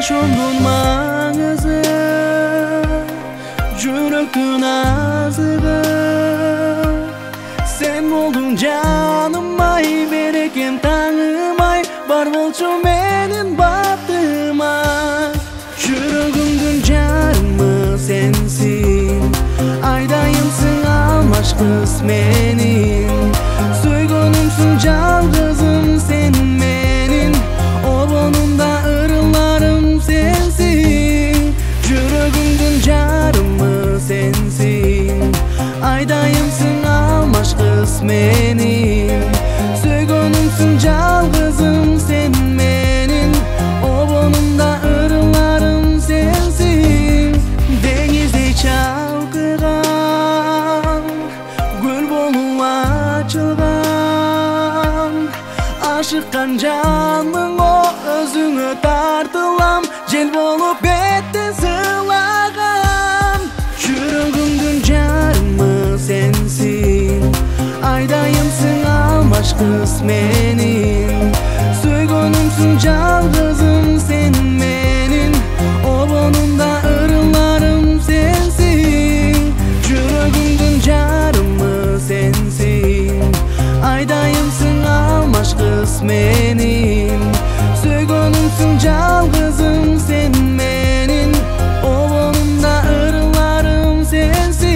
Yaşondun mağızı, жүректің азығы. Sen oldun canım ay, берекем таңым ай, бар болчу менин бактыма. Жүрөгүмдүн жарымы сенсиң, айдайымсың алмаш кыз менин. Сөйгөнүмсүң жалгызым sen менин, обонумда ырыларым sensiң. Жүрөгүмдүн жарымы sensiң, айдайымсың алмаш кыз менин. Сөйгөнүмсүң жалгызым sen менин, обонумда ырыларым sensiң. Деңиздей чалкыган, гүл болуп ачылган, ашыккан жаның о өзүңө тартылам, жел болуп бетте сыйлаган. Жүрөгүмдүн жарымы сенсиң, айдайымсың алмаш кыз менин. Сөйгөнүмсүң жалгызым sen менин, обонумда ырыларым sensiң. Жүрөгүмдүн жарымы сенсиң, айдайымсың алмаш кыз менин. Сөйгөнүмсүң жалгызым sen менин, обонумда ырыларым sensiң.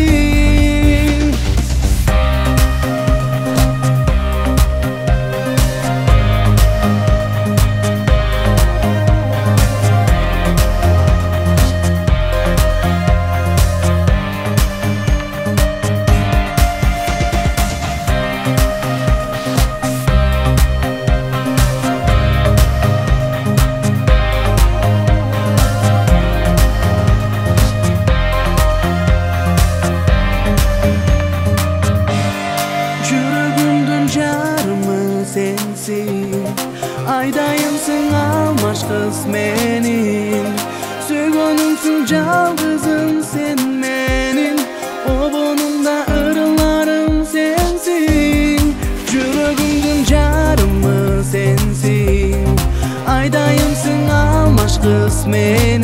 Жүрөгүмдүн жарымы сенсиң, айдайымсың алмаш кыз менин. Сөйгөнүмсүң жалгызым sen менин, обонумда ырыларым sensiң. Жүрөгүмдүн жарымы сенсиң, айдайымсың алмаш кыз менин.